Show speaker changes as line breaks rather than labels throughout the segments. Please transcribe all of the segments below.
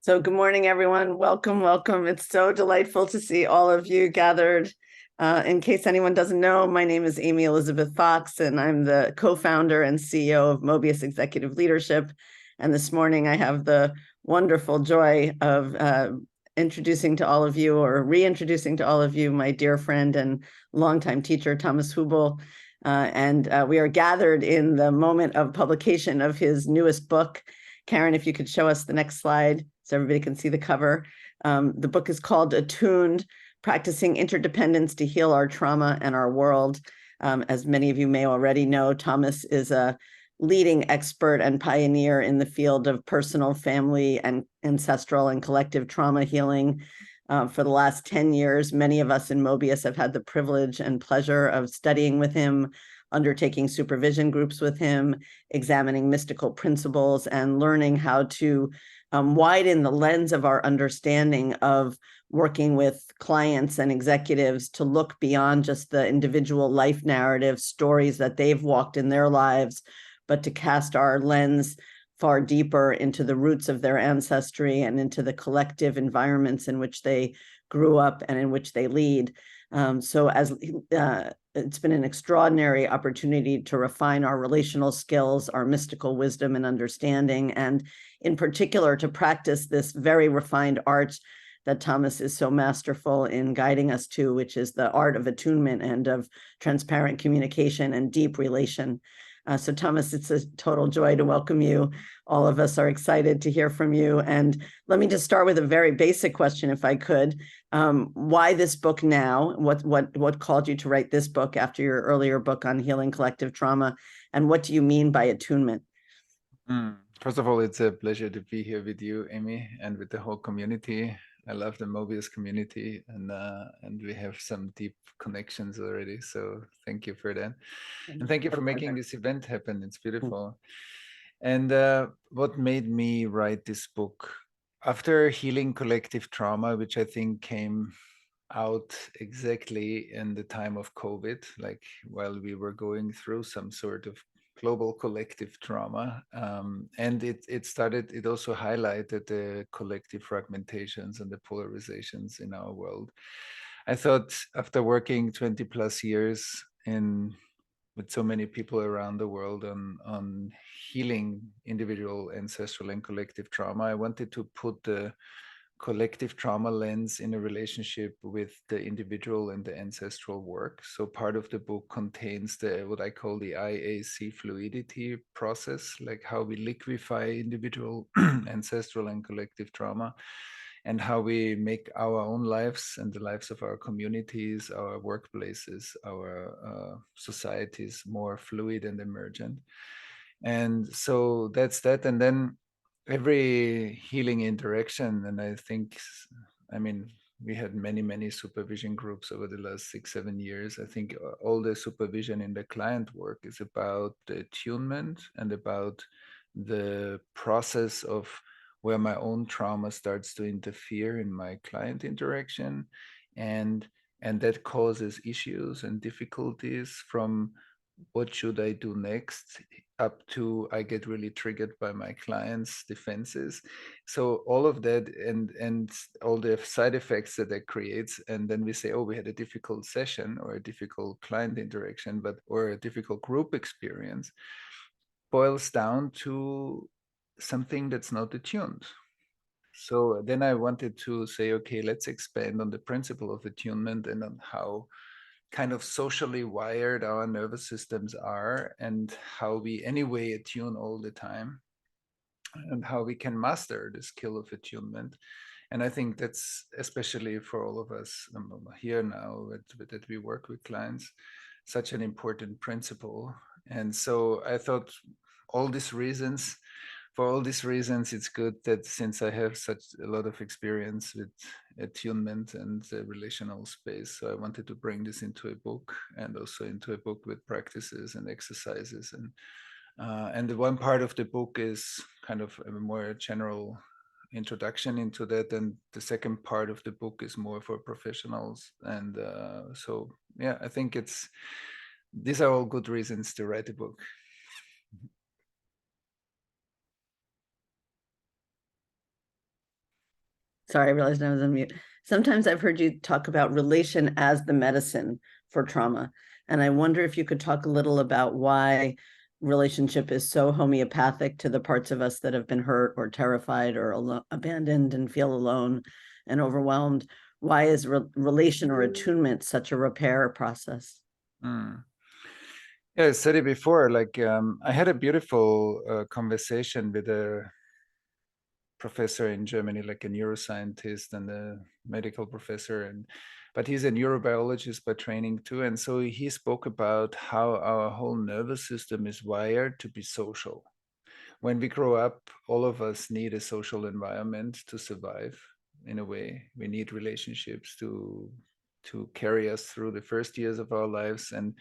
So good morning, everyone. Welcome, welcome. It's so delightful to see all of you gathered. In case anyone doesn't know, my name is Amy Elizabeth Fox, and I'm the co-founder and CEO of Mobius Executive Leadership. And this morning, I have the wonderful joy of introducing to all of you, or reintroducing to all of you, my dear friend and longtime teacher, Thomas Huebl. We are gathered in the moment of publication of his newest book. Karen, if you could show us the next slide so everybody can see the cover. The book is called Attuned, Practicing Interdependence to Heal Our Trauma and Our World. As many of you may already know, Thomas is a leading expert and pioneer in the field of personal, family, and ancestral and collective trauma healing. For the last 10 years, many of us in Mobius have had the privilege and pleasure of studying with him, undertaking supervision groups with him, examining mystical principles, and learning how to widen the lens of our understanding of working with clients and executives to look beyond just the individual life narrative stories that they've walked in their lives, but to cast our lens far deeper into the roots of their ancestry and into the collective environments in which they grew up and in which they lead. It's been an extraordinary opportunity to refine our relational skills, our mystical wisdom and understanding, and in particular to practice this very refined art that Thomas is so masterful in guiding us to, which is the art of attunement and of transparent communication and deep relation. So Thomas, it's a total joy to welcome you. All of us are excited to hear from you. And let me just start with a very basic question, if I could. Why this book now? What called you to write this book after your earlier book on healing collective trauma? And what do you mean by attunement?
First of all, it's a pleasure to be here with you, Amy, and with the whole community. I love the Mobius community, and we have some deep connections already. So thank you for that, and thank you for making this event happen. It's beautiful. And what made me write this book after healing collective trauma, which I think came out exactly in the time of COVID, like while we were going through some sort of global collective trauma. And it also highlighted the collective fragmentations and the polarizations in our world. I thought after working 20 plus years with so many people around the world on healing individual, ancestral, and collective trauma, I wanted to put the collective trauma lens in a relationship with the individual and the ancestral work. So part of the book contains what I call the IAC fluidity process, like how we liquefy individual, ancestral, and collective trauma, and how we make our own lives and the lives of our communities, our workplaces, our societies more fluid and emergent. And so that's that. And then every healing interaction, and I mean, we had many supervision groups over the last 6-7 years. I think all the supervision in the client work is about the attunement and about the process of where my own trauma starts to interfere in my client interaction, and that causes issues and difficulties, from what should I do next up to I get really triggered by my clients' defenses. So all of that and all the side effects that creates, and then we say, oh, we had a difficult session or a difficult client interaction, or a difficult group experience, boils down to something that's not attuned. So then I wanted to say, okay, let's expand on the principle of attunement and on how kind of socially wired our nervous systems are, and how we anyway attune all the time, and how we can master the skill of attunement. And I think that's especially for all of us here now that we work with clients, such an important principle. And so I thought all these reasons for all these reasons, it's good that since I have such a lot of experience with attunement and the relational space, so I wanted to bring this into a book, and also into a book with practices and exercises. And the one part of the book is kind of a more general introduction into that, and the second part of the book is more for professionals. And so, yeah, I think these are all good reasons to write a book.
Sorry, I realized I was on mute. Sometimes I've heard you talk about relation as the medicine for trauma. And I wonder if you could talk a little about why relationship is so homeopathic to the parts of us that have been hurt or terrified or abandoned and feel alone and overwhelmed. Why is relation or attunement such a repair process?
Mm. Yeah, I said it before, like I had a beautiful conversation with a professor in Germany, like a neuroscientist and a medical professor, but he's a neurobiologist by training too. And so he spoke about how our whole nervous system is wired to be social. When we grow up, all of us need a social environment to survive. In a way, we need relationships to carry us through the first years of our lives, and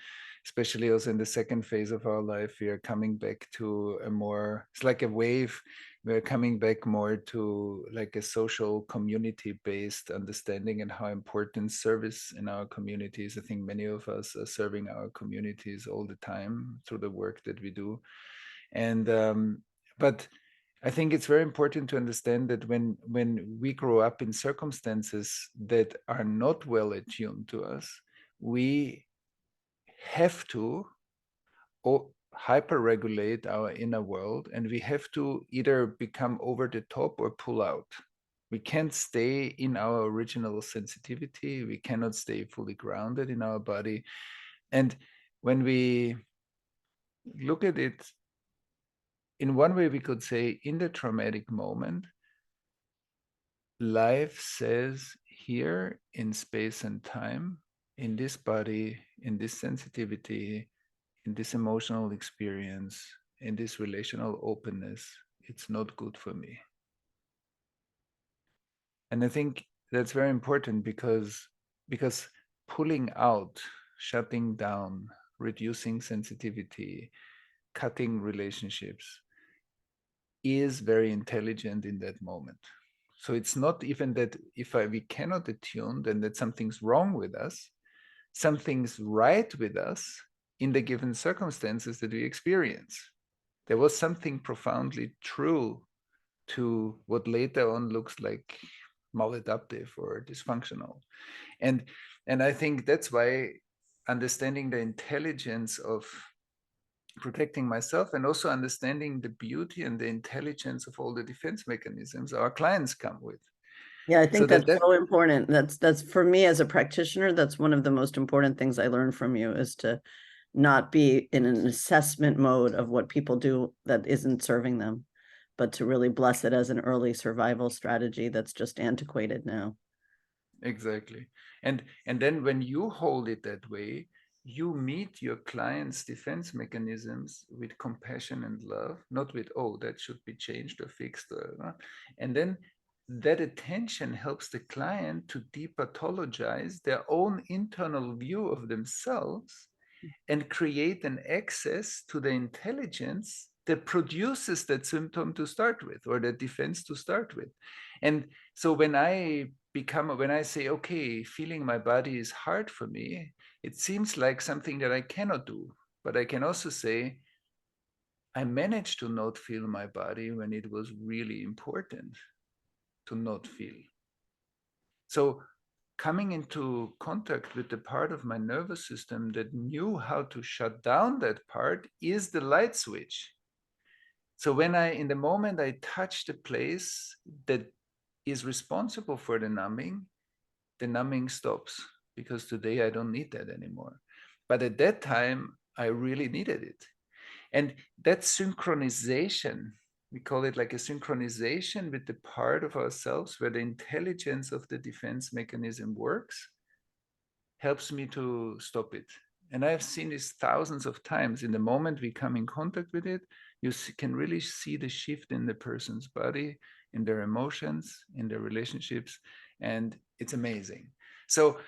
especially also in the second phase of our life, we are coming back to a more, it's like a wave, we're coming back more to like a social community based understanding and how important service in our communities. I think many of us are serving our communities all the time through the work that we do. And but I think it's very important to understand that when we grow up in circumstances that are not well attuned to us, we have to hyper-regulate our inner world, and we have to either become over the top or pull out. We can't stay in our original sensitivity. We cannot stay fully grounded in our body. And when we look at it, in one way, we could say in the traumatic moment, life says here in space and time, in this body, in this sensitivity, in this emotional experience, in this relational openness, it's not good for me. And I think that's very important because pulling out, shutting down, reducing sensitivity, cutting relationships is very intelligent in that moment. So it's not even that if we cannot attune, then that something's wrong with us. Something's right with us in the given circumstances that we experience. There was something profoundly true to what later on looks like maladaptive or dysfunctional. And I think that's why understanding the intelligence of protecting myself and also understanding the beauty and the intelligence of all the defense mechanisms our clients come with.
Yeah, I think
So
that's so important. That's for me as a practitioner, that's one of the most important things I learned from you, is to not be in an assessment mode of what people do that isn't serving them, but to really bless it as an early survival strategy that's just antiquated now.
Exactly. And then when you hold it that way, you meet your client's defense mechanisms with compassion and love, not with, oh, that should be changed or fixed. And then that attention helps the client to depathologize their own internal view of themselves and create an access to the intelligence that produces that symptom to start with, or that defense to start with. And so when I say, okay, feeling my body is hard for me, it seems like something that I cannot do. But I can also say, I managed to not feel my body when it was really important to not feel. So coming into contact with the part of my nervous system that knew how to shut down that part is the light switch. So when in the moment I touch the place that is responsible for the numbing stops, because today I don't need that anymore. But at that time, I really needed it. And that synchronization, we call it like a synchronization with the part of ourselves where the intelligence of the defense mechanism works, helps me to stop it. And I've seen this thousands of times. In the moment we come in contact with it, you can really see the shift in the person's body, in their emotions, in their relationships, and it's amazing. So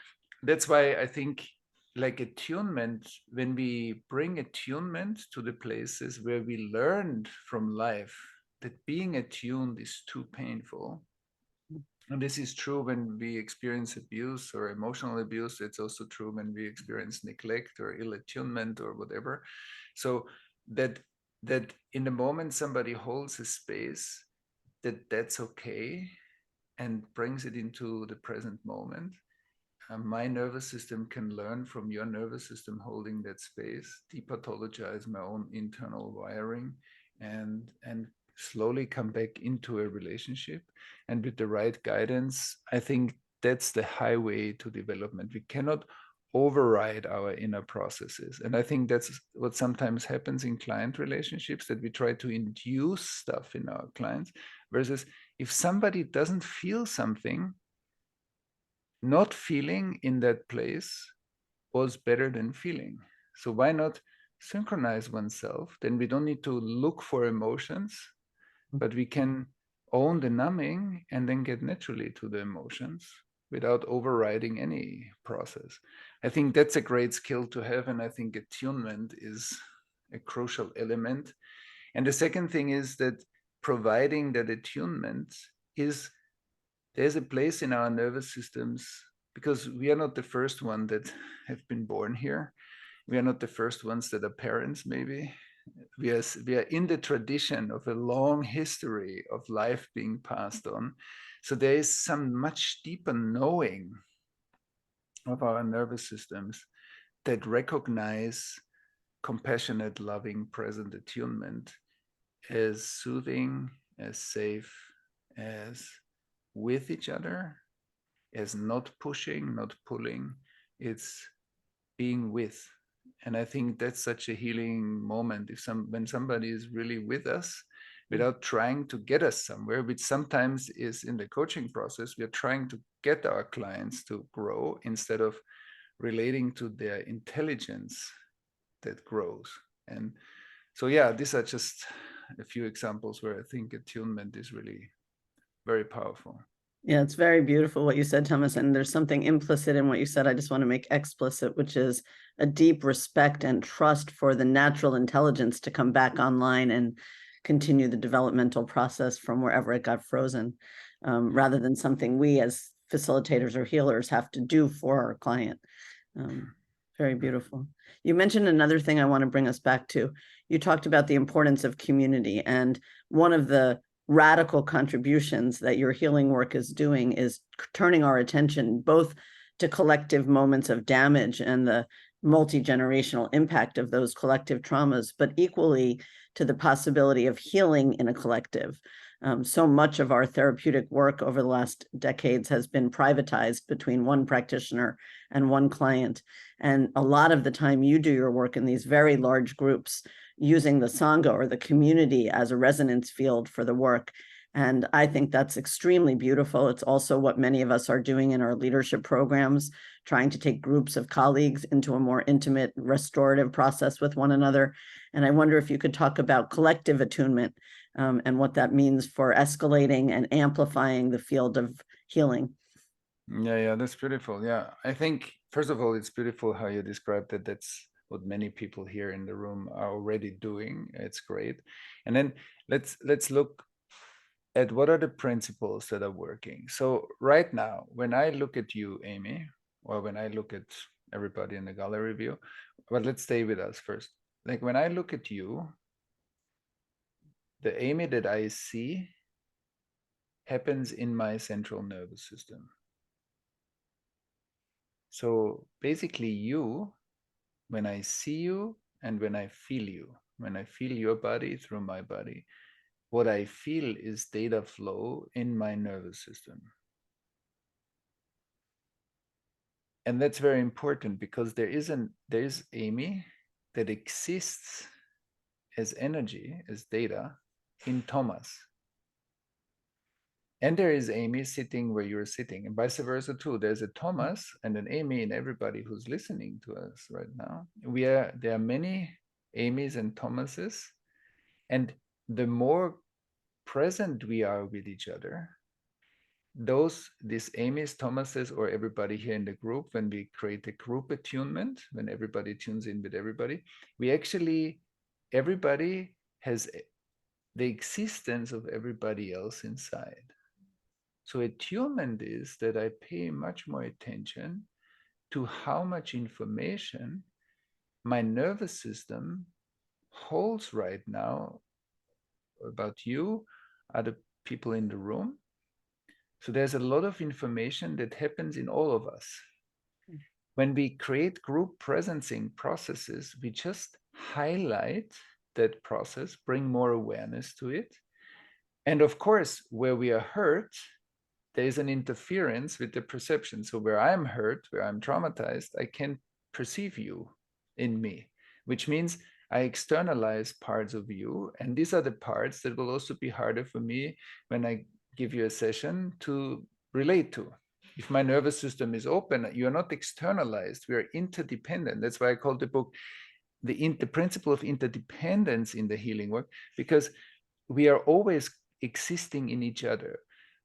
that's why I think like attunement, when we bring attunement to the places where we learned from life that being attuned is too painful. And this is true when we experience abuse or emotional abuse. It's also true when we experience neglect or ill attunement or whatever. So that in the moment somebody holds a space, that's okay, and brings it into the present moment. My nervous system can learn from your nervous system holding that space, depathologize my own internal wiring, and slowly come back into a relationship. And with the right guidance, I think that's the highway to development. We cannot override our inner processes. And I think that's what sometimes happens in client relationships, that we try to induce stuff in our clients, versus if somebody doesn't feel something, not feeling in that place was better than feeling. So why not synchronize oneself? Then we don't need to look for emotions, but we can own the numbing and then get naturally to the emotions without overriding any process. I think that's a great skill to have, and I think attunement is a crucial element. And the second thing is that providing that attunement is, there's a place in our nervous systems, because we are not the first one that have been born here. We are not the first ones that are parents, maybe. We are in the tradition of a long history of life being passed on. So there is some much deeper knowing of our nervous systems that recognize compassionate, loving, present attunement as soothing, as safe, as with each other, as not pushing, not pulling. It's being with. And I think that's such a healing moment when somebody is really with us without trying to get us somewhere, which sometimes is in the coaching process. We are trying to get our clients to grow instead of relating to their intelligence that grows. And so, yeah, these are just a few examples where I think attunement is really very powerful.
Yeah, it's very beautiful what you said, Thomas. And there's something implicit in what you said I just want to make explicit, which is a deep respect and trust for the natural intelligence to come back online and continue the developmental process from wherever it got frozen, rather than something we as facilitators or healers have to do for our client. Very beautiful. You mentioned another thing I want to bring us back to. You talked about the importance of community, and one of the radical contributions that your healing work is doing is turning our attention both to collective moments of damage and the multi-generational impact of those collective traumas, but equally to the possibility of healing in a collective. So much of our therapeutic work over the last decades has been privatized between one practitioner and one client. And a lot of the time you do your work in these very large groups using the Sangha or the community as a resonance field for the work. And I think that's extremely beautiful. It's also what many of us are doing in our leadership programs, trying to take groups of colleagues into a more intimate, restorative process with one another. And I wonder if you could talk about collective attunement and what that means for escalating and amplifying the field of healing.
Yeah, that's beautiful. Yeah, I think, first of all, it's beautiful how you described that. That's what many people here in the room are already doing. It's great. And then let's look at what are the principles that are working. So right now, when I look at you, Amy, or when I look at everybody in the gallery view, but let's stay with us first. Like when I look at you, the Amy that I see happens in my central nervous system. So basically you, when I see you and when I feel you, when I feel your body through my body, what I feel is data flow in my nervous system. And that's very important because there is Amy that exists as energy, as data in Thomas. And there is Amy sitting where you're sitting, and vice versa too. There's a Thomas and an Amy in everybody who's listening to us right now. There are many Amy's and Thomases, and the more present we are with each other, these Amy's, Thomases, or everybody here in the group, when we create a group attunement, when everybody tunes in with everybody, everybody has the existence of everybody else inside. So attunement is that I pay much more attention to how much information my nervous system holds right now about you, other people in the room. So there's a lot of information that happens in all of us. When we create group presencing processes, we just highlight that process, bring more awareness to it. And of course, where we are hurt, there is an interference with the perception. So where I'm hurt, where I'm traumatized, I can't perceive you in me, which means I externalize parts of you. And these are the parts that will also be harder for me when I give you a session to relate to. If my nervous system is open, you're not externalized, we are interdependent. That's why I call the book the principle of interdependence in the healing work, because we are always existing in each other.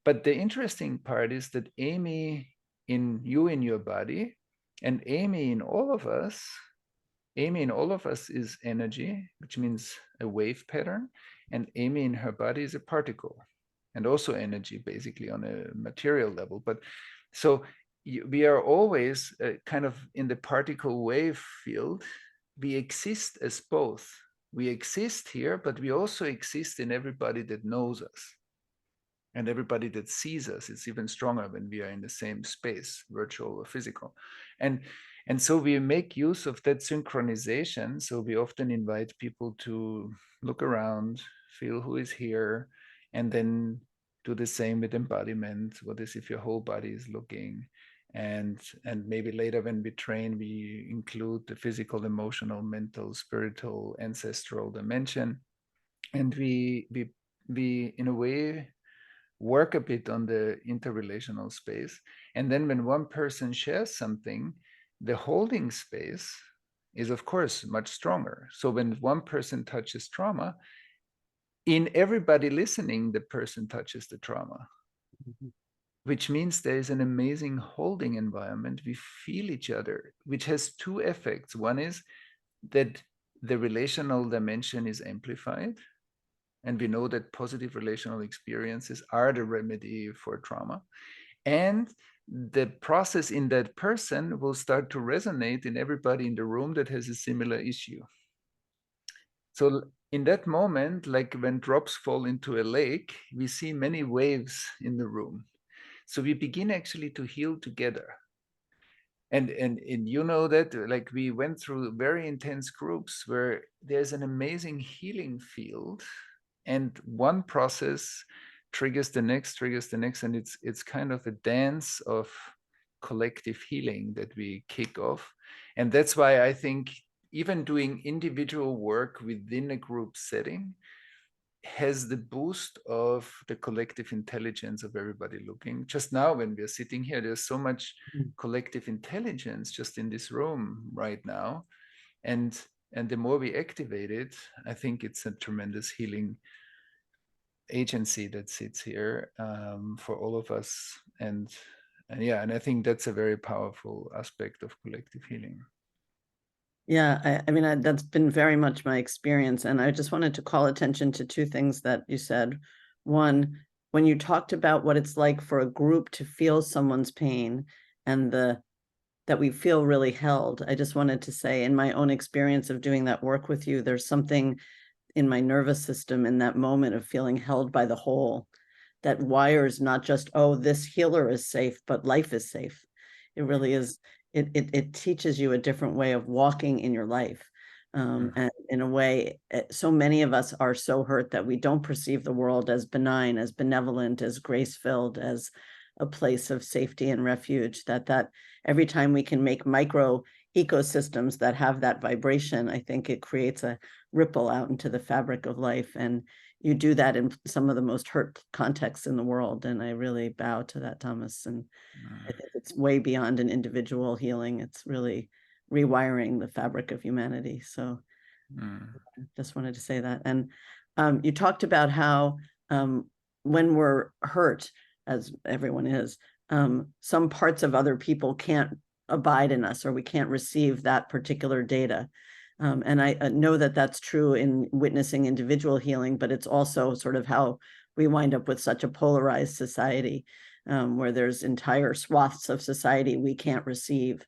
But the interesting part is that Amy in you, in your body, and Amy in all of us is energy, which means a wave pattern, and Amy in her body is a particle, and also energy, basically on a material level. But so we are always kind of in the particle wave field. We exist as both. We exist here, but we also exist in everybody that knows us and everybody that sees us. It's even stronger when we are in the same space, virtual or physical. And so we make use of that synchronization. So we often invite people to look around, feel who is here, and then do the same with embodiment. What is if your whole body is looking? And maybe later when we train, we include the physical, emotional, mental, spiritual, ancestral dimension. And we in a way work a bit on the interrelational space. And then when one person shares something, the holding space is of course much stronger. So when one person touches trauma, in everybody listening, the person touches the trauma. Mm-hmm. Which means there is an amazing holding environment. We feel each other, which has two effects. One is that the relational dimension is amplified. And we know that positive relational experiences are the remedy for trauma. And the process in that person will start to resonate in everybody in the room that has a similar issue. So in that moment, like when drops fall into a lake, we see many waves in the room. So we begin actually to heal together. And you know that like we went through very intense groups where there's an amazing healing field, and one process triggers the next, and it's kind of a dance of collective healing that we kick off. And that's why I think even doing individual work within a group setting has the boost of the collective intelligence of everybody looking. Just now when we're sitting here, there's so much collective intelligence just in this room right now. And the more we activate it, I think it's a tremendous healing agency that sits here for all of us. And I think that's a very powerful aspect of collective healing.
Yeah, I mean, that's been very much my experience. And I just wanted to call attention to two things that you said. One, when you talked about what it's like for a group to feel someone's pain and that we feel really held, I just wanted to say in my own experience of doing that work with you, there's something in my nervous system in that moment of feeling held by the whole that wires not just, oh, this healer is safe, but life is safe. It really is. It teaches you a different way of walking in your life. And in a way, so many of us are so hurt that we don't perceive the world as benign, as benevolent, as grace-filled, as a place of safety and refuge, that every time we can make micro ecosystems that have that vibration, I think it creates a ripple out into the fabric of life. And you do that in some of the most hurt contexts in the world. And I really bow to that, Thomas. And I think it's way beyond an individual healing. It's really rewiring the fabric of humanity. So just wanted to say that. And you talked about how when we're hurt, as everyone is, some parts of other people can't abide in us, or we can't receive that particular data. And I know that that's true in witnessing individual healing, but it's also sort of how we wind up with such a polarized society, where there's entire swaths of society we can't receive.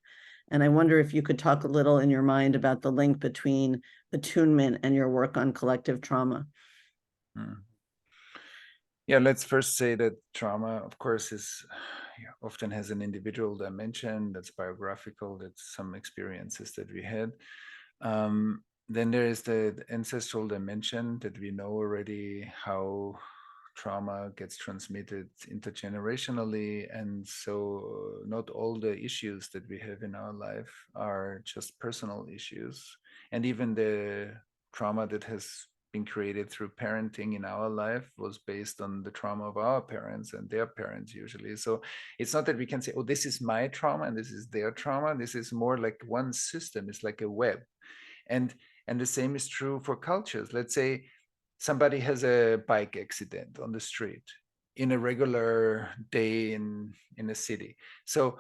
And I wonder if you could talk a little in your mind about the link between attunement and your work on collective trauma.
Yeah, let's first say that trauma, of course, is often has an individual dimension that's biographical, that's some experiences that we had. Then there is the ancestral dimension that we know already how trauma gets transmitted intergenerationally. And so not all the issues that we have in our life are just personal issues. And even the trauma that has been created through parenting in our life was based on the trauma of our parents and their parents usually. So it's not that we can say, oh, this is my trauma and this is their trauma. This is more like one system. It's like a web. And the same is true for cultures. Let's say somebody has a bike accident on the street in a regular day in a city. So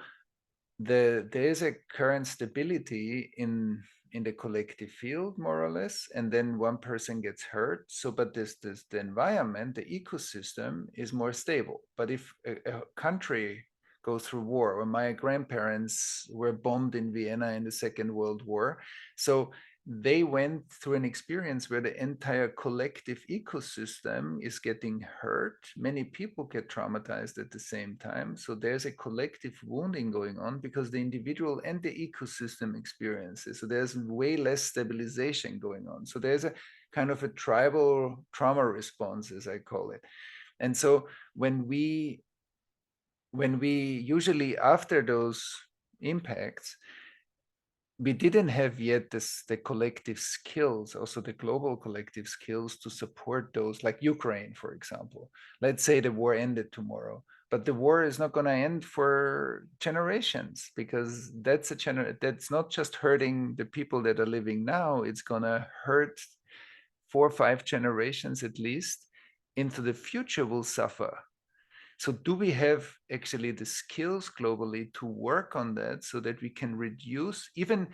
there is a current stability in the collective field, more or less, and then one person gets hurt. So but this the environment, the ecosystem is more stable. But if a country goes through war, or my grandparents were bombed in Vienna in the Second World War, so they went through an experience where the entire collective ecosystem is getting hurt. Many people get traumatized at the same time. So there's a collective wounding going on because the individual and the ecosystem experiences. So there's way less stabilization going on. So there's a kind of a tribal trauma response, as I call it. And so when we usually after those impacts, we didn't have yet the collective skills, also the global collective skills to support those, like Ukraine, for example. Let's say the war ended tomorrow, but the war is not going to end for generations, because that's not just hurting the people that are living now. It's going to hurt 4 or 5 generations at least into the future will suffer. So do we have actually the skills globally to work on that so that we can reduce, even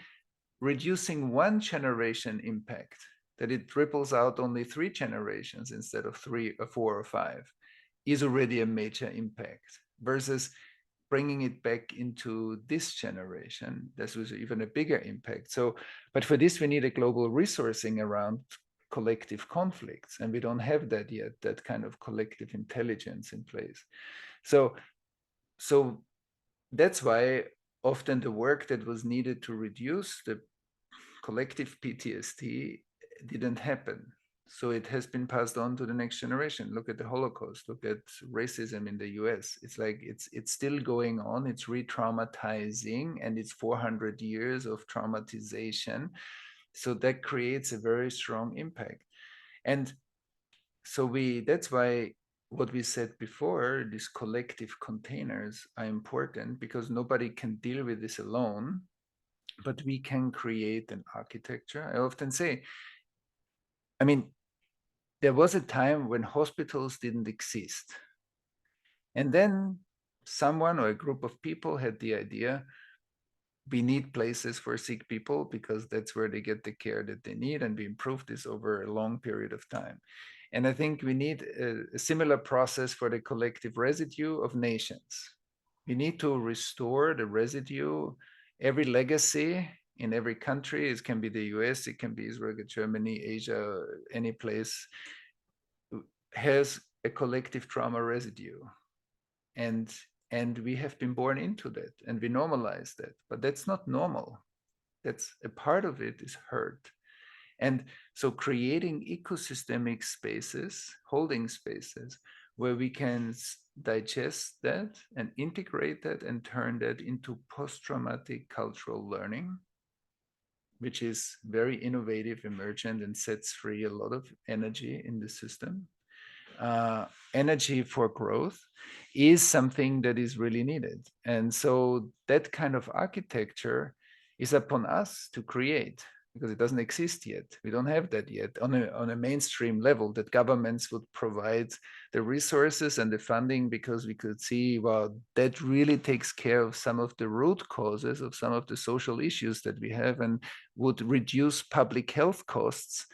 reducing 1 generation impact, that it ripples out only 3 generations instead of 3 or 4 or 5, is already a major impact, versus bringing it back into this generation. This was even a bigger impact. So, but for this, we need a global resourcing around collective conflicts, and we don't have that yet, that kind of collective intelligence in place. So that's why often the work that was needed to reduce the collective PTSD didn't happen. So it has been passed on to the next generation. Look at the Holocaust, look at racism in the US. It's like it's still going on, it's re-traumatizing, and it's 400 years of traumatization. So that creates a very strong impact. And so that's why what we said before, these collective containers are important, because nobody can deal with this alone, but we can create an architecture. I often say, I mean, there was a time when hospitals didn't exist. And then someone or a group of people had the idea, we need places for sick people because that's where they get the care that they need, and we improve this over a long period of time. And I think we need a similar process for the collective residue of nations. We need to restore the residue, every legacy in every country. It can be the US, it can be Israel, Germany, Asia, any place, has a collective trauma residue. And we have been born into that, and we normalize that, but that's not normal. That's a part of it is hurt. And so creating ecosystemic spaces, holding spaces, where we can digest that and integrate that and turn that into post-traumatic cultural learning, which is very innovative, emergent, and sets free a lot of energy in the system. Energy for growth is something that is really needed. And so that kind of architecture is upon us to create, because it doesn't exist yet. We don't have that yet on a mainstream level, that governments would provide the resources and the funding, because we could see, well, that really takes care of some of the root causes of some of the social issues that we have, and would reduce public health costs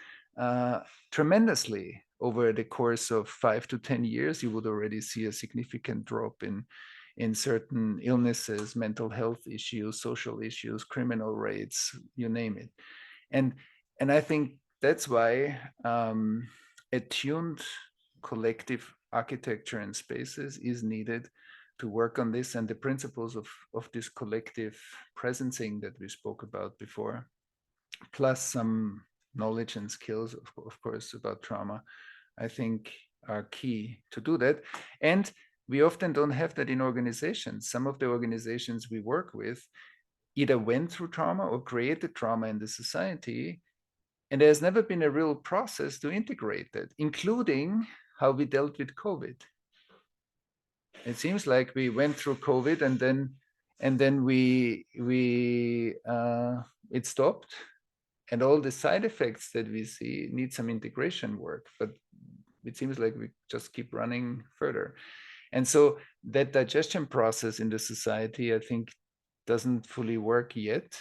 tremendously. Over the course of 5 to 10 years, you would already see a significant drop in certain illnesses, mental health issues, social issues, criminal rates, you name it. And I think that's why attuned collective architecture and spaces is needed to work on this, and the principles of this collective presencing that we spoke about before, plus some knowledge and skills, of course, about trauma, I think are key to do that. And we often don't have that in organizations. Some of the organizations we work with either went through trauma or created trauma in the society, and there's never been a real process to integrate that, including how we dealt with COVID. It seems like we went through COVID and then it stopped, and all the side effects that we see need some integration work, but it seems like we just keep running further. And so that digestion process in the society, I think, doesn't fully work yet.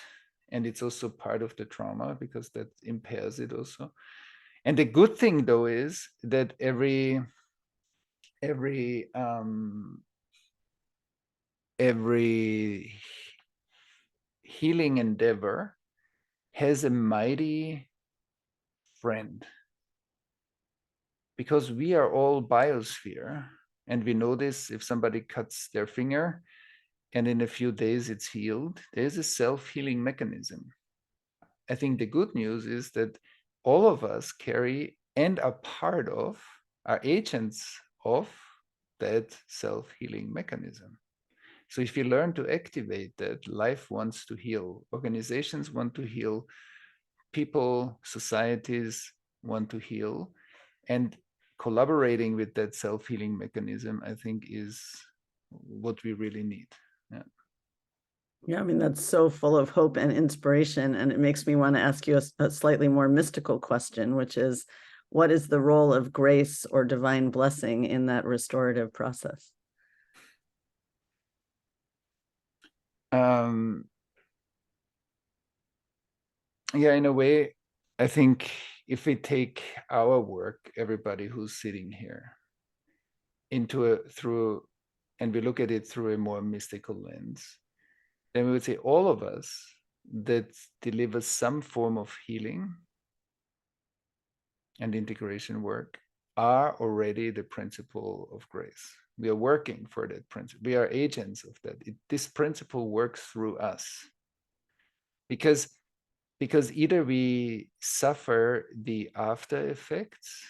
And it's also part of the trauma because that impairs it also. And the good thing, though, is that every healing endeavor has a mighty friend, because we are all biosphere, and we know this. If somebody cuts their finger and in a few days it's healed, there's a self-healing mechanism. I think the good news is that all of us carry and are part of, are agents of that self-healing mechanism. So if you learn to activate that, life wants to heal, organizations want to heal, people, societies want to heal, and collaborating with that self-healing mechanism, I think, is what we really need. Yeah.
Yeah, I mean, that's so full of hope and inspiration. And it makes me want to ask you a slightly more mystical question, which is, what is the role of grace or divine blessing in that restorative process?
Yeah, in a way, I think if we take our work, everybody who's sitting here, and we look at it through a more mystical lens, then we would say all of us that deliver some form of healing and integration work are already the principle of grace. We are working for that principle. We are agents of that. This principle works through us. Because either we suffer the after effects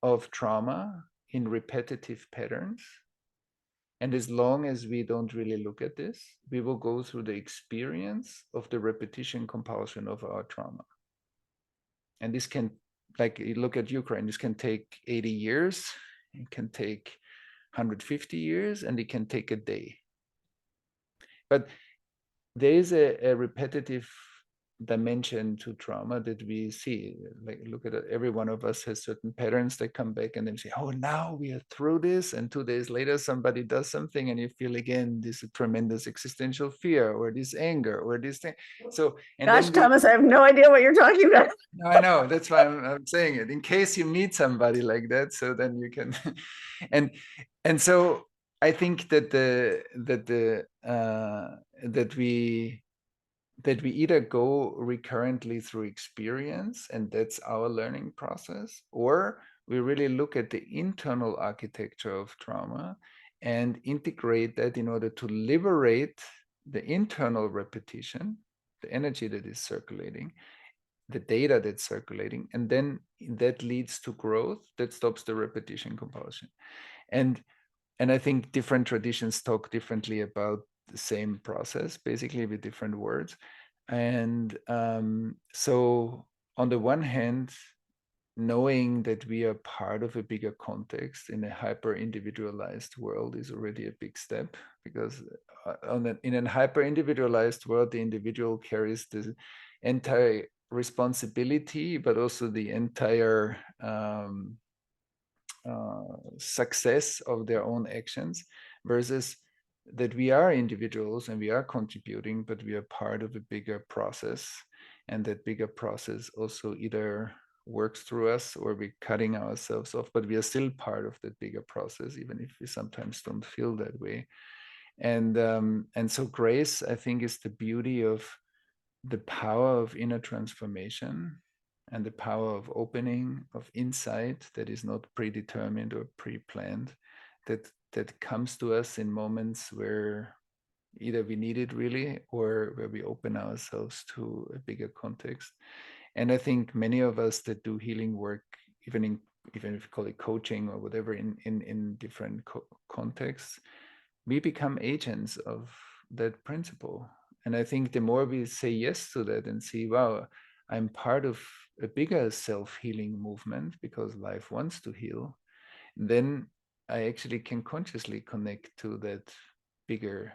of trauma in repetitive patterns, and as long as we don't really look at this, we will go through the experience of the repetition compulsion of our trauma. And this can, like you look at Ukraine, this can take 80 years, it can take 150 years, and it can take a day. But there is a repetitive dimension to trauma that we see. Like, look at it, every one of us has certain patterns that come back, and then say, oh, now we are through this, and 2 days later somebody does something and you feel again this tremendous existential fear or this anger or this thing. So, and
gosh, Thomas, I have no idea what you're talking about.
I know, that's why I'm saying it, in case you meet somebody like that, so then you can and so I think that we either go recurrently through experience, and that's our learning process, or we really look at the internal architecture of trauma and integrate that in order to liberate the internal repetition, the energy that is circulating, the data that's circulating, and then that leads to growth that stops the repetition compulsion. And I think different traditions talk differently about the same process, basically with different words. And so on the one hand, knowing that we are part of a bigger context in a hyper individualized world is already a big step, because in a hyper individualized world, the individual carries the entire responsibility, but also the entire success of their own actions, versus that we are individuals and we are contributing, but we are part of a bigger process, and that bigger process also either works through us or we're cutting ourselves off, but we are still part of that bigger process, even if we sometimes don't feel that way. And so grace, I think, is the beauty of the power of inner transformation, and the power of opening, of insight that is not predetermined or pre-planned, that comes to us in moments where either we need it really or where we open ourselves to a bigger context. And I think many of us that do healing work, even if you call it coaching or whatever, in different contexts, we become agents of that principle. And I think the more we say yes to that and see, wow, I'm part of a bigger self-healing movement because life wants to heal, then I actually can consciously connect to that bigger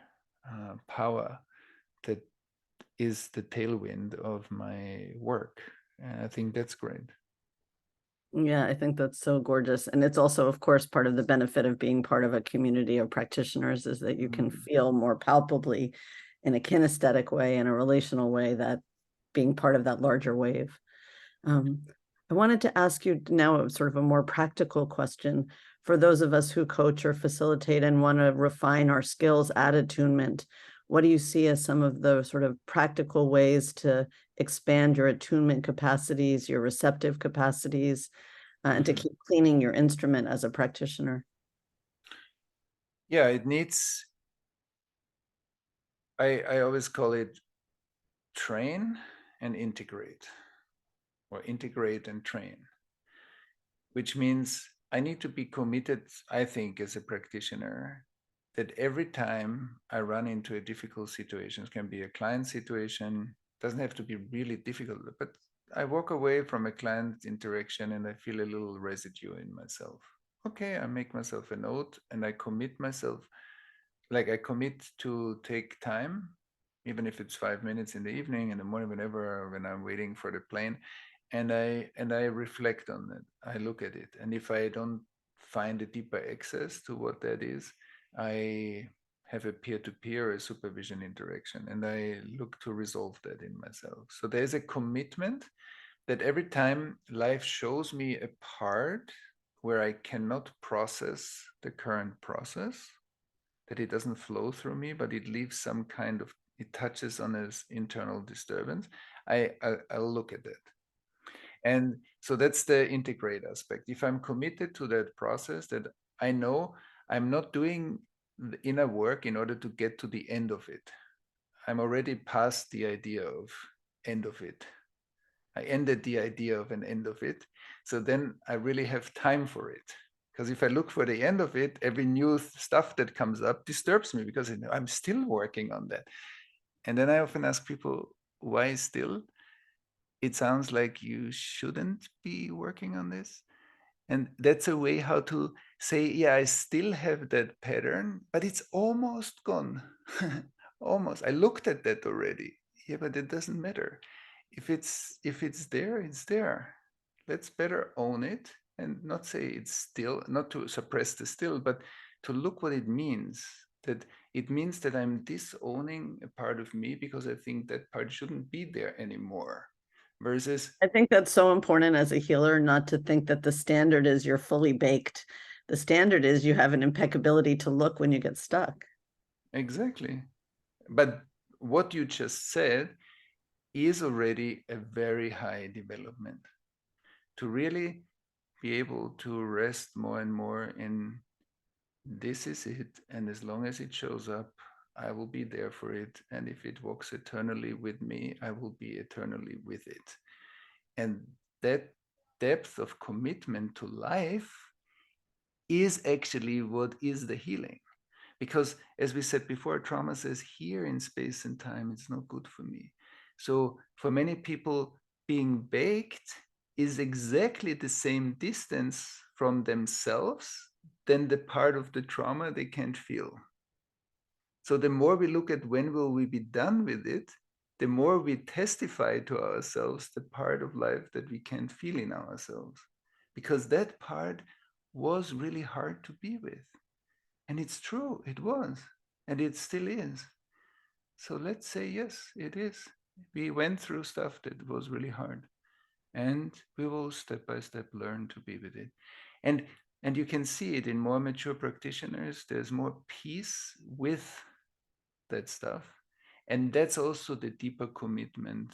power that is the tailwind of my work. And I think that's great.
Yeah, I think that's so gorgeous. And it's also, of course, part of the benefit of being part of a community of practitioners is that you can feel more palpably in a kinesthetic way, in a relational way, that being part of that larger wave. I wanted to ask you now sort of a more practical question for those of us who coach or facilitate and want to refine our skills at attunement. What do you see as some of the sort of practical ways to expand your attunement capacities, your receptive capacities, and to keep cleaning your instrument as a practitioner?
Yeah, it needs, I always call it train and integrate, or integrate and train, which means I need to be committed, I think, as a practitioner, that every time I run into a difficult situation, it can be a client situation, doesn't have to be really difficult, but I walk away from a client interaction and I feel a little residue in myself. Okay, I make myself a note and I commit myself, like I commit to take time, even if it's 5 minutes in the evening, in the morning, whenever, when I'm waiting for the plane, and I reflect on it. I look at it, and if I don't find a deeper access to what that is, I have a peer-to-peer or supervision interaction, and I look to resolve that in myself. So there's a commitment that every time life shows me a part where I cannot process the current process, that it doesn't flow through me, but it leaves some kind of, it touches on this internal disturbance, I'll look at that. And so that's the integrate aspect. If I'm committed to that process, that I know I'm not doing the inner work in order to get to the end of it. I'm already past the idea of end of it. I ended the idea of an end of it. So then I really have time for it. Because if I look for the end of it, every new stuff that comes up disturbs me because I'm still working on that. And then I often ask people, why still? It sounds like you shouldn't be working on this. And that's a way how to say, yeah, I still have that pattern, but it's almost gone. Almost. I looked at that already. Yeah, but it doesn't matter. If it's there, it's there. Let's better own it and not say it's still, not to suppress the still, but to look what it means. That it means that I'm disowning a part of me because I think that part shouldn't be there anymore. Versus,
I think that's so important as a healer, not to think that the standard is you're fully baked. The standard is you have an impeccability to look when you get stuck.
exactly. But what you just said is already a very high development. To really be able to rest more and more in this is it, and as long as it shows up, I will be there for it. And if it walks eternally with me, I will be eternally with it. And that depth of commitment to life is actually what is the healing. Because as we said before, trauma says here in space and time, it's not good for me. So for many people, being baked is exactly the same distance from themselves than the part of the trauma they can't feel. So the more we look at when will we be done with it, the more we testify to ourselves the part of life that we can't feel in ourselves. Because that part was really hard to be with. And it's true, it was, and it still is. So let's say, yes, it is. We went through stuff that was really hard, and we will step by step learn to be with it. And you can see it in more mature practitioners. There's more peace with that stuff. And that's also the deeper commitment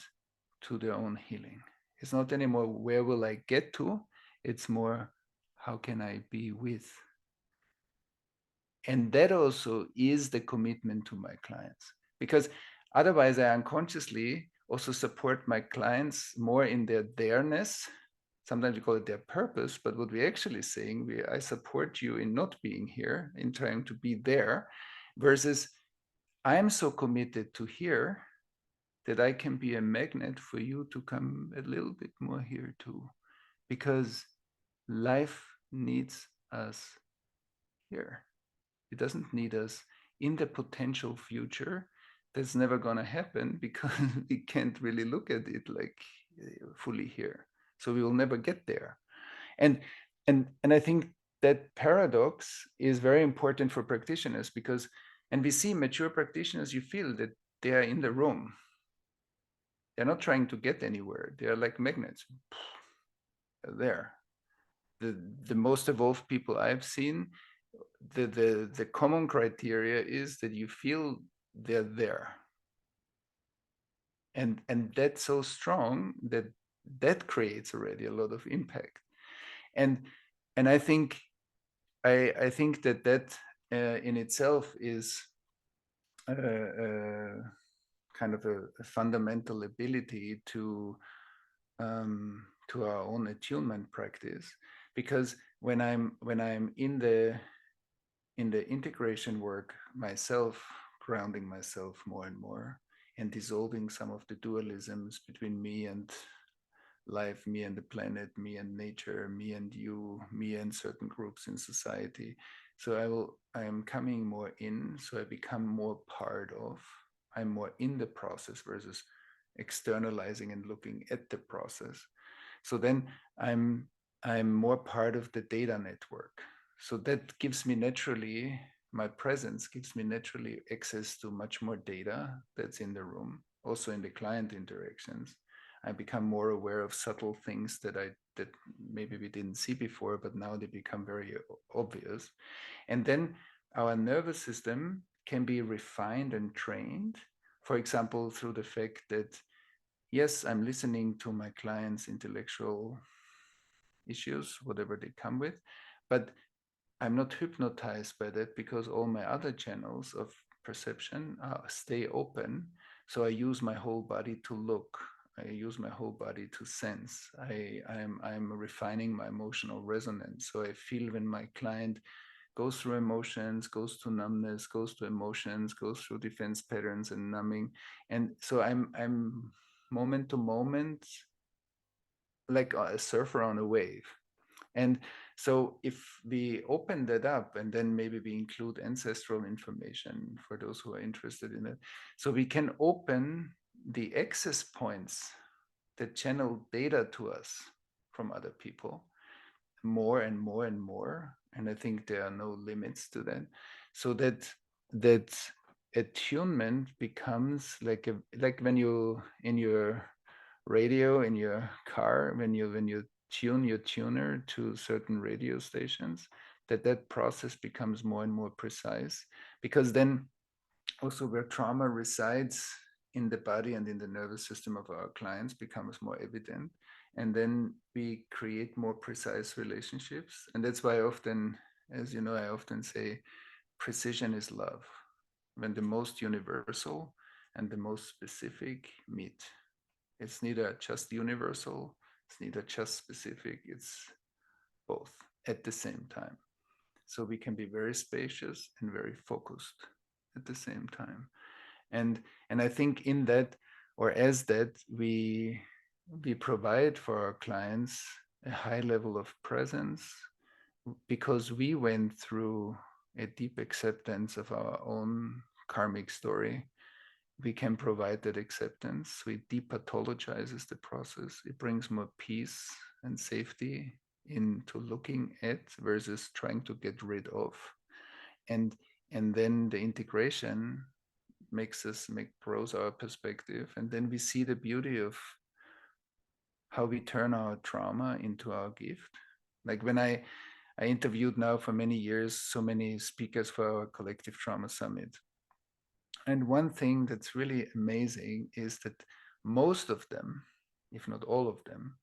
to their own healing. It's not anymore where will I get to, it's more how can I be with. And that also is the commitment to my clients, because otherwise I unconsciously also support my clients more in their there-ness. Sometimes we call it their purpose, but what we're actually saying, I support you in not being here, in trying to be there, versus I'm so committed to here that I can be a magnet for you to come a little bit more here too, because life needs us here. It doesn't need us in the potential future. That's never going to happen because we can't really look at it like fully here. So we will never get there. And I think that paradox is very important for practitioners, because, and we see mature practitioners, you feel that they are in the room. They're not trying to get anywhere. They are like magnets. They're there. The most evolved people I've seen, the common criteria is that you feel they're there. And that's so strong that creates already a lot of impact. And I think that in itself is kind of a fundamental ability to our own attunement practice, because when I'm in the integration work myself, grounding myself more and more and dissolving some of the dualisms between me and life, me and the planet, me and nature, me and you, me and certain groups in society. So I am coming more in, so I become more part of, I'm more in the process versus externalizing and looking at the process. So then I'm more part of the data network. So that gives me naturally, my presence gives me naturally access to much more data that's in the room, also in the client interactions. I become more aware of subtle things that maybe we didn't see before, but now they become very obvious. And then our nervous system can be refined and trained, for example, through the fact that, yes, I'm listening to my clients' intellectual issues, whatever they come with, but I'm not hypnotized by that because all my other channels of perception stay open. So I use my whole body to look. I use my whole body to sense. I'm refining my emotional resonance. So I feel when my client goes through emotions, goes to numbness, goes to emotions, goes through defense patterns and numbing. And so I'm moment to moment like a surfer on a wave. And so if we open that up and then maybe we include ancestral information for those who are interested in it, so we can open the access points that channel data to us from other people more and more and more. And I think there are no limits to that. So that attunement becomes like when you in your radio in your car, when you tune your tuner to certain radio stations, that process becomes more and more precise, because then also where trauma resides in the body and in the nervous system of our clients becomes more evident, and then we create more precise relationships. And that's why often, as you know, I often say precision is love, when the most universal and the most specific meet. It's neither just universal, it's neither just specific, it's both at the same time. So we can be very spacious and very focused at the same time. And I think in that, or as that, we provide for our clients a high level of presence, because we went through a deep acceptance of our own karmic story. We can provide that acceptance. So it depathologizes the process. It brings more peace and safety into looking at versus trying to get rid of. And then the integration grows our perspective. And then we see the beauty of how we turn our trauma into our gift. Like when I interviewed now for many years so many speakers for our Collective Trauma Summit. And one thing that's really amazing is that most of them if not all of them,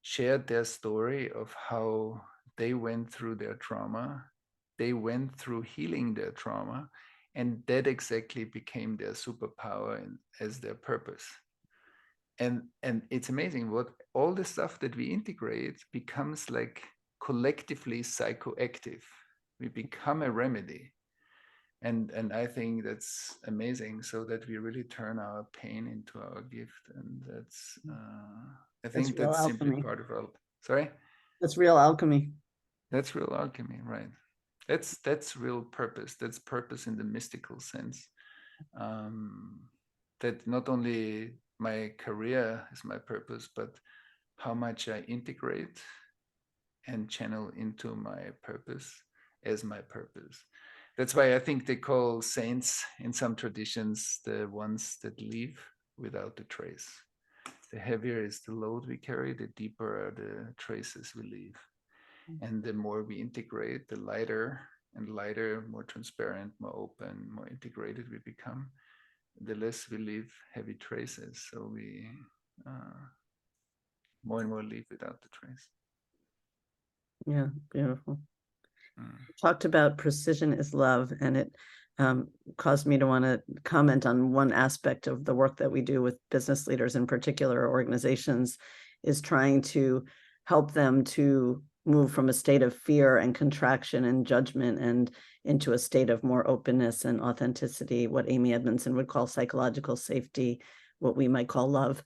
shared their story of how they went through their trauma, they went through healing their trauma, and that exactly became their superpower as their purpose. And it's amazing what all the stuff that we integrate becomes like collectively psychoactive. We become a remedy. And I think that's amazing, so that we really turn our pain into our gift. And that's I
That's
think
real
that's simply
alchemy.
part of our, sorry,
That's real alchemy.
that's real alchemy, right? That's real purpose. That's purpose in the mystical sense. um, that not only my career is my purpose, but how much I integrate and channel into my purpose as my purpose. That's why I think they call saints in some traditions the ones that leave without a trace. The heavier is the load we carry, the deeper are the traces we leave. And the more we integrate, the lighter and lighter, more transparent, more open, more integrated we become, the less we leave heavy traces. So we more and more leave without the trace.
Yeah, beautiful.
Mm.
Talked about precision is love, and it caused me to want to comment on one aspect of the work that we do with business leaders, in particular organizations, is trying to help them to move from a state of fear and contraction and judgment and into a state of more openness and authenticity, what Amy Edmondson would call psychological safety, what we might call love.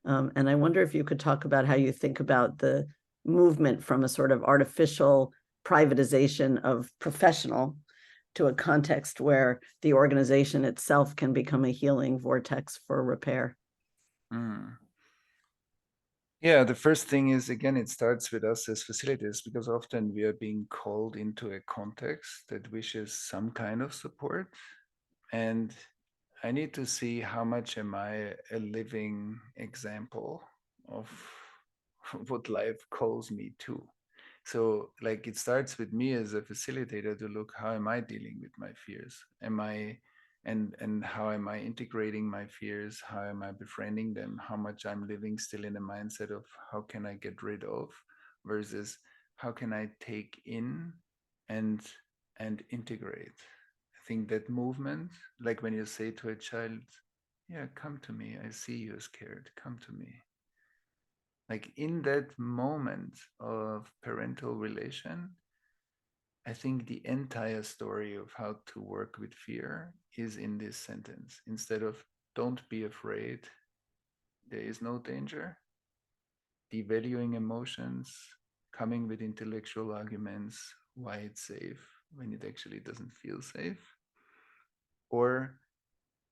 And I wonder if you could talk about how you think about the movement from a sort of artificial privatization of professional to a context where the organization itself can become a healing vortex for repair.
Mm. Yeah, the first thing is, again, it starts with us as facilitators, because often we are being called into a context that wishes some kind of support. And I need to see how much am I a living example of what life calls me to. So like it starts with me as a facilitator to look, how am I dealing with my fears? Am I and how am I integrating my fears? How am I befriending them? How much I'm living still in a mindset of how can I get rid of versus how can I take in and integrate. I think that movement, like when you say to a child, yeah, come to me, I see you're scared, come to me. Like in that moment of parental relation, I think the entire story of how to work with fear is in this sentence. Instead of don't be afraid, there is no danger, devaluing emotions, coming with intellectual arguments why it's safe when it actually doesn't feel safe, or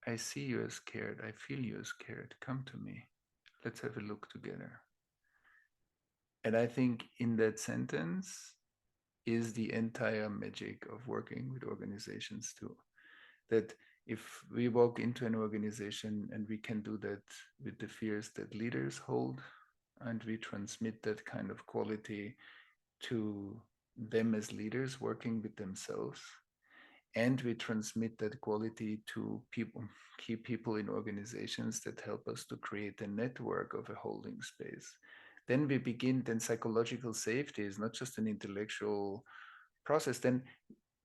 I see you as scared, I feel you as scared, come to me, let's have a look together. And I think in that sentence is the entire magic of working with organizations too. That if we walk into an organization and we can do that with the fears that leaders hold, and we transmit that kind of quality to them as leaders working with themselves, and we transmit that quality to people, key people in organizations that help us to create a network of a holding space, then we begin, then psychological safety is not just an intellectual process. Then,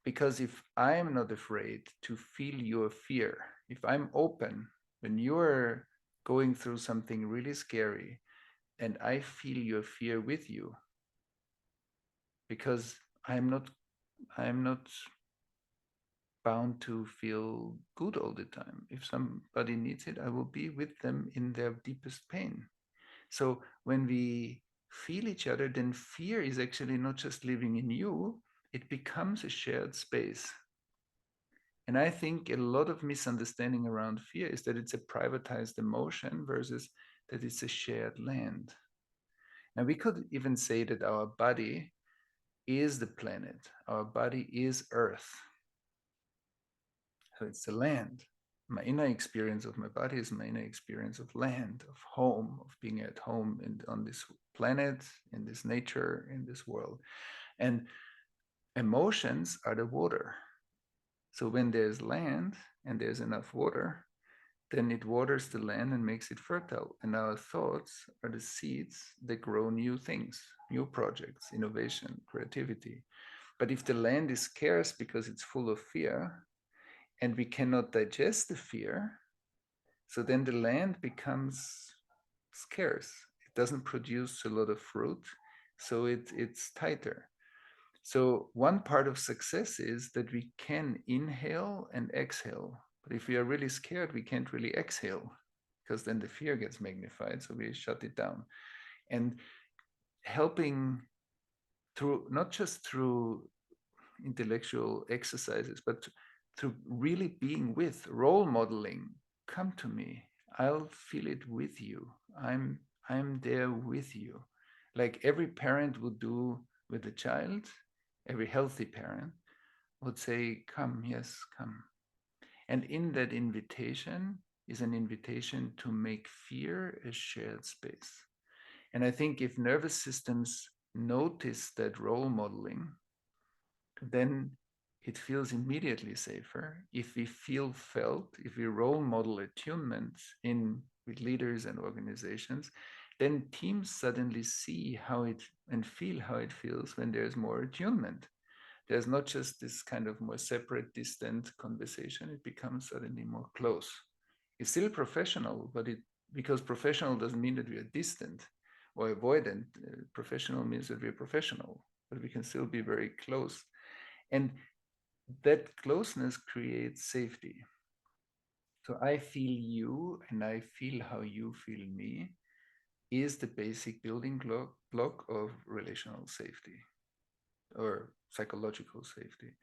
because if I'm not afraid to feel your fear, if I'm open when you're going through something really scary and I feel your fear with you, because I'm not bound to feel good all the time. If somebody needs it, I will be with them in their deepest pain. So when we feel each other, then fear is actually not just living in you, it becomes a shared space. And I think a lot of misunderstanding around fear is that it's a privatized emotion versus that it's a shared land. And we could even say that our body is the planet, our body is Earth. So it's the land. My inner experience of my body is my inner experience of land, of home, of being at home on this planet, in this nature, in this world. And emotions are the water. So when there's land and there's enough water, then it waters the land and makes it fertile. And our thoughts are the seeds that grow new things, new projects, innovation, creativity. But if the land is scarce because it's full of fear and we cannot digest the fear, so then the land becomes scarce. It doesn't produce a lot of fruit, so it's tighter. So one part of success is that we can inhale and exhale. But if we are really scared, we can't really exhale because then the fear gets magnified. So we shut it down. And helping through, not just through intellectual exercises, but through really being with, role modeling, come to me. I'll feel it with you. I'm there with you. Like every parent would do with a child, every healthy parent would say, come, yes, come. And in that invitation is an invitation to make fear a shared space. And I think if nervous systems notice that role modeling, then it feels immediately safer. If we feel felt, if we role model attunement in with leaders and organizations, then teams suddenly see how it and feel how it feels when there's more attunement. There's not just this kind of more separate, distant conversation. It becomes suddenly more close. It's still professional, but because professional doesn't mean that we are distant or avoidant. Professional means that we're professional, but we can still be very close. And that closeness creates safety. So I feel you and I feel how you feel me is the basic building block of relational safety or psychological safety.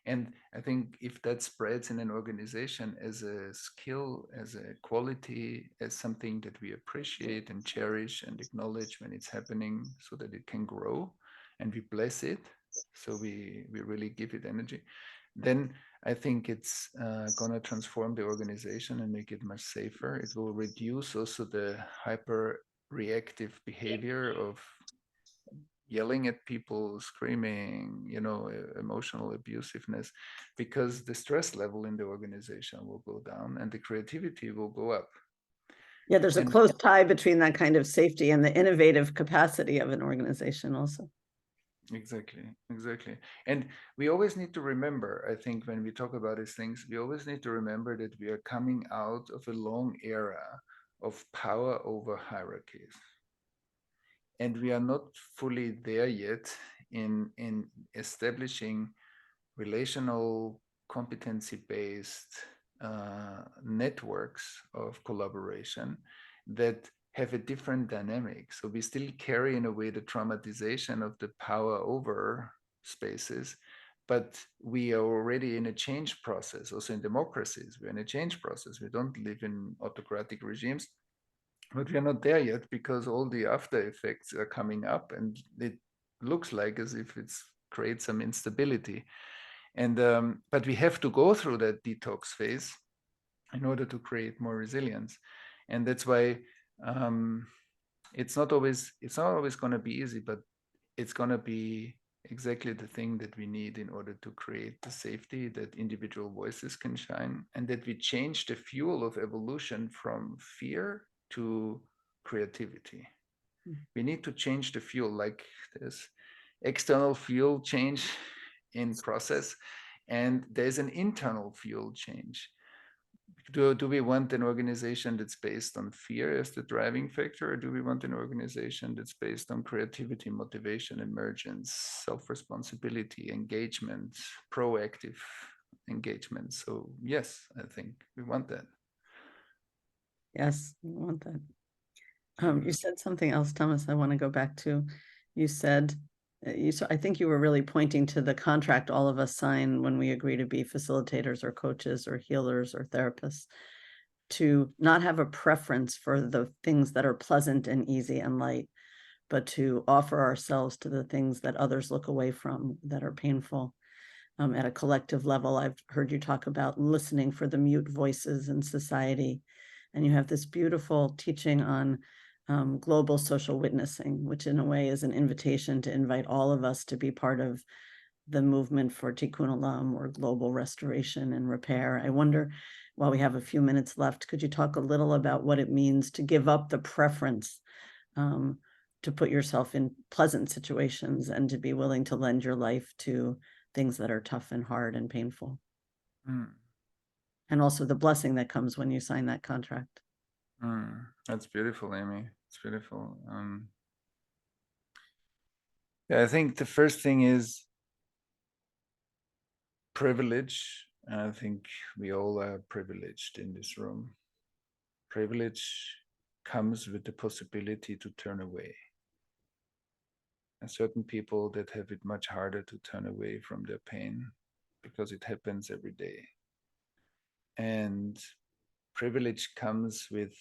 And I think if that spreads in an organization as a skill, as a quality, as something that we appreciate and cherish and acknowledge when it's happening so that it can grow and we bless it, so we really give it energy, then I think it's going to transform the organization and make it much safer. It will reduce also the hyper reactive behavior of yelling at people, screaming, emotional abusiveness, because the stress level in the organization will go down and the creativity will go up.
Yeah, there's a close tie between that kind of safety and the innovative capacity of an organization also.
Exactly. And we always need to remember, I think, when we talk about these things, we always need to remember that we are coming out of a long era of power over hierarchies. And we are not fully there yet in establishing relational competency-based networks of collaboration that have a different dynamic. So we still carry in a way the traumatization of the power over spaces, but we are already in a change process. Also in democracies, we're in a change process. We don't live in autocratic regimes, but we are not there yet because all the after effects are coming up and it looks like as if it's creates some instability. And but we have to go through that detox phase in order to create more resilience. And that's why it's not always going to be easy, but it's going to be exactly the thing that we need in order to create the safety that individual voices can shine, and that we change the fuel of evolution from fear to creativity. We need to change the fuel, like there's external fuel change in process, and there's an internal fuel change. Do we want an organization that's based on fear as the driving factor, or do we want an organization that's based on creativity, motivation, emergence, self-responsibility, engagement, proactive engagement? So yes, I think we want that.
Yes, we want that. You said something else, Thomas, I want to go back to. You said, I think you were really pointing to the contract all of us sign when we agree to be facilitators or coaches or healers or therapists, to not have a preference for the things that are pleasant and easy and light, but to offer ourselves to the things that others look away from that are painful. At a collective level, I've heard you talk about listening for the mute voices in society. And you have this beautiful teaching on global social witnessing, which in a way is an invitation to invite all of us to be part of the movement for Tikkun Olam, or global restoration and repair. I wonder, while we have a few minutes left, could you talk a little about what it means to give up the preference to put yourself in pleasant situations and to be willing to lend your life to things that are tough and hard and painful? And also the blessing that comes when you sign that contract.
That's beautiful, Amy. It's beautiful. Yeah, I think the first thing is privilege. I think we all are privileged in this room. Privilege comes with the possibility to turn away. And certain people that have it much harder to turn away from their pain because it happens every day. And privilege comes with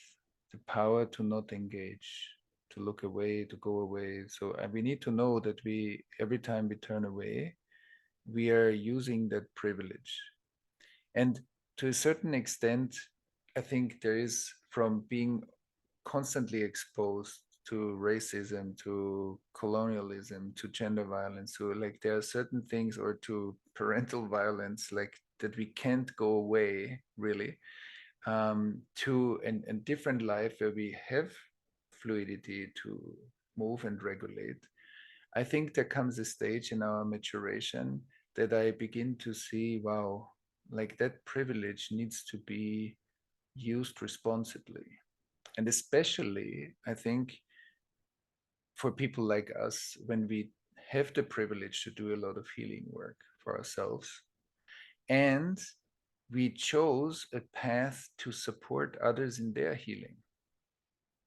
the power to not engage, to look away, to go away. So we need to know that every time we turn away, we are using that privilege. And to a certain extent, I think there is, from being constantly exposed to racism, to colonialism, to gender violence, so like there are certain things, or to parental violence, like that we can't go away really, to a different life where we have fluidity to move and regulate. I think there comes a stage in our maturation that I begin to see, wow, like that privilege needs to be used responsibly. And especially, I think, for people like us, when we have the privilege to do a lot of healing work for ourselves, and we chose a path to support others in their healing.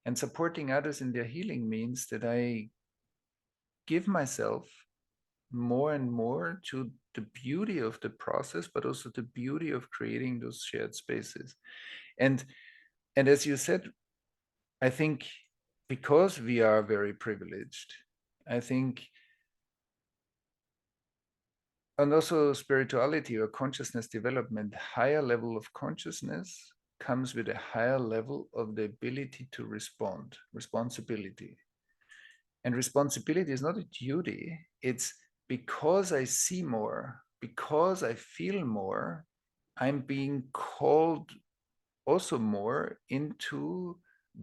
And supporting others in their healing means that I give myself more and more to the beauty of the process, but also the beauty of creating those shared spaces. And as you said, I think because we are very privileged, I think, and also spirituality or consciousness development, higher level of consciousness comes with a higher level of the ability to respond, responsibility. And responsibility is not a duty, it's because I see more, because I feel more, I'm being called also more into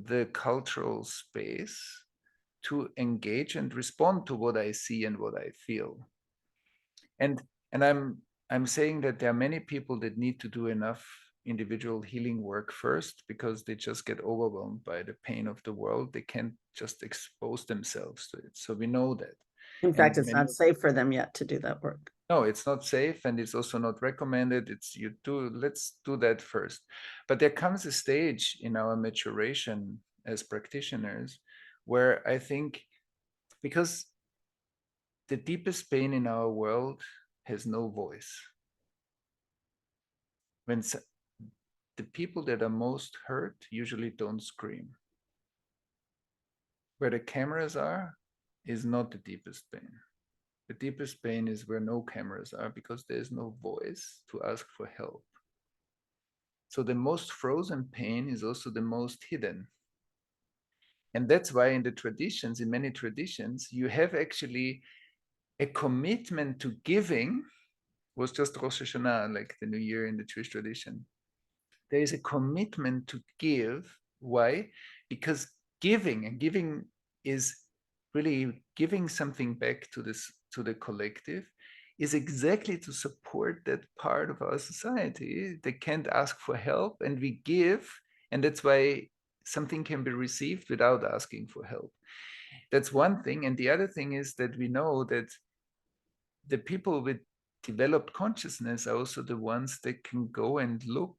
the cultural space to engage and respond to what I see and what I feel. And I'm saying that there are many people that need to do enough individual healing work first, because they just get overwhelmed by the pain of the world. They can't just expose themselves to it. So we know that.
In
And
fact, it's not safe for them yet to do that work.
no, it's not safe, and it's also not recommended. Let's do that first. But there comes a stage in our maturation as practitioners where I think, because the deepest pain in our world has no voice. When the people that are most hurt usually don't scream. Where the cameras are is not the deepest pain. The deepest pain is where no cameras are, because there's no voice to ask for help. So the most frozen pain is also the most hidden. And that's why in many traditions, you have actually a commitment to giving. Was just Rosh Hashanah, like the New Year in the Jewish tradition. There is a commitment to give. Why? Because giving is really giving something back to the collective, is exactly to support that part of our society that can't ask for help, and we give, and that's why something can be received without asking for help. That's one thing. And the other thing is that we know that the people with developed consciousness are also the ones that can go and look,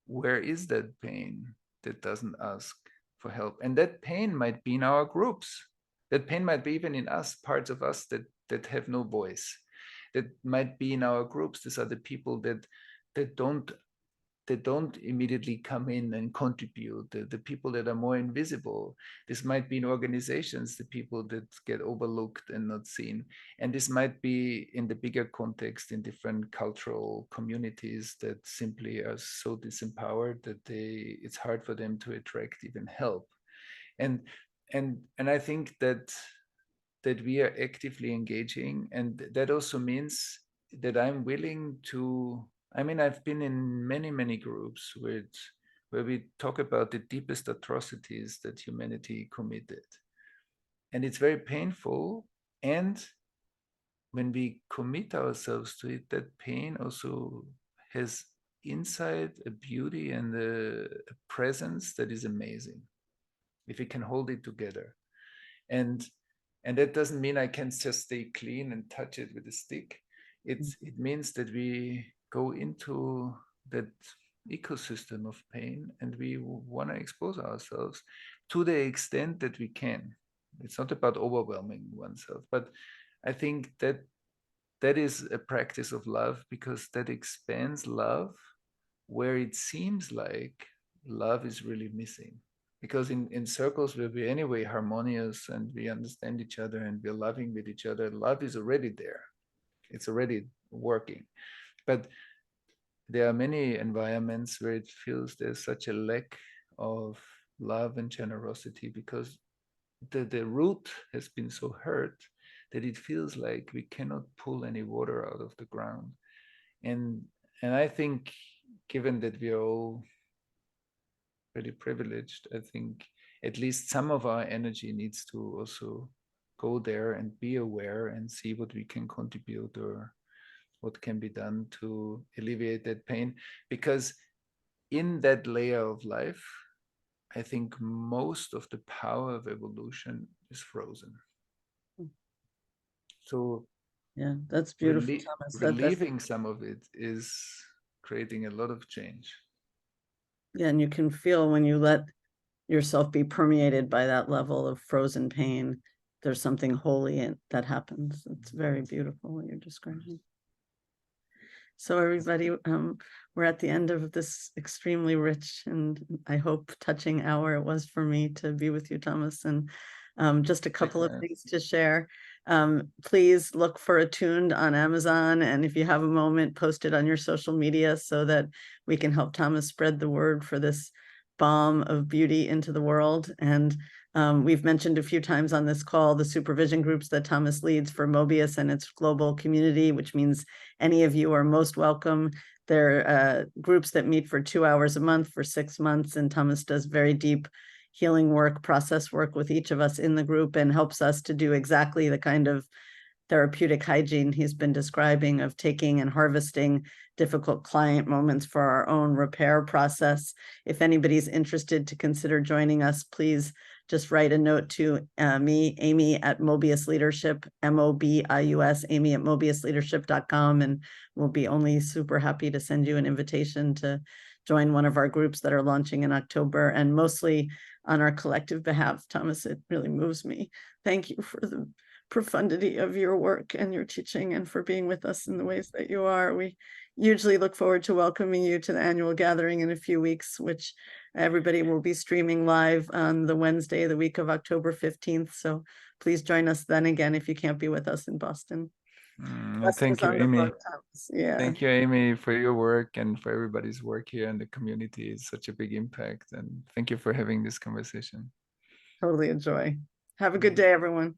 where is that pain that doesn't ask for help? And that pain might be in our groups. That pain might be even in us, parts of us that have no voice. That might be in our groups. These are the people that don't immediately come in and contribute, the people that are more invisible. This might be in organizations, the people that get overlooked and not seen. And this might be in the bigger context in different cultural communities that simply are so disempowered that it's hard for them to attract even help. And I think that that we are actively engaging. And that also means that I'm willing to, I mean, I've been in many, many groups where we talk about the deepest atrocities that humanity committed. And it's very painful. And when we commit ourselves to it, that pain also has inside a beauty and a presence that is amazing if we can hold it together. And that doesn't mean I can just stay clean and touch it with a stick. It means that we go into that ecosystem of pain and we want to expose ourselves to the extent that we can. It's not about overwhelming oneself, but I think that that is a practice of love, because that expands love where it seems like love is really missing. Because in circles where we're anyway harmonious and we understand each other and we're loving with each other, love is already there. It's already working. But there are many environments where it feels there's such a lack of love and generosity, because the root has been so hurt that it feels like we cannot pull any water out of the ground. And I think, given that we are all really privileged, I think at least some of our energy needs to also go there and be aware and see what we can contribute or what can be done to alleviate that pain. Because in that layer of life, I think most of the power of evolution is frozen. So
yeah, that's beautiful, Thomas.
relieving some of it is creating a lot of change.
Yeah, and you can feel when you let yourself be permeated by that level of frozen pain, there's something holy that happens. It's very beautiful what you're describing. So everybody, we're at the end of this extremely rich and I hope touching hour it was for me to be with you, Thomas. And just a couple of things to share. Please look for Attuned on Amazon. And if you have a moment, post it on your social media so that we can help Thomas spread the word for this balm of beauty into the world. And we've mentioned a few times on this call the supervision groups that Thomas leads for Mobius and its global community, which means any of you are most welcome. They're groups that meet for 2 hours a month for 6 months, and Thomas does very deep healing work, process work with each of us in the group and helps us to do exactly the kind of therapeutic hygiene he's been describing of taking and harvesting difficult client moments for our own repair process. If anybody's interested to consider joining us, please just write a note to me, Amy at Mobius Leadership, MOBIUS, Amy at mobiusleadership.com, and we'll be only super happy to send you an invitation to join one of our groups that are launching in October, and mostly on our collective behalf. Thomas, it really moves me. Thank you for the profundity of your work and your teaching and for being with us in the ways that you are. We usually look forward to welcoming you to the annual gathering in a few weeks, which everybody will be streaming live on the Wednesday, the week of October 15th. So please join us then again if you can't be with us in Boston.
Thank you, Amy.
Yeah.
Thank you, Amy, for your work and for everybody's work here in the community. It's such a big impact. And thank you for having this conversation.
Totally a joy. Have a good day, everyone.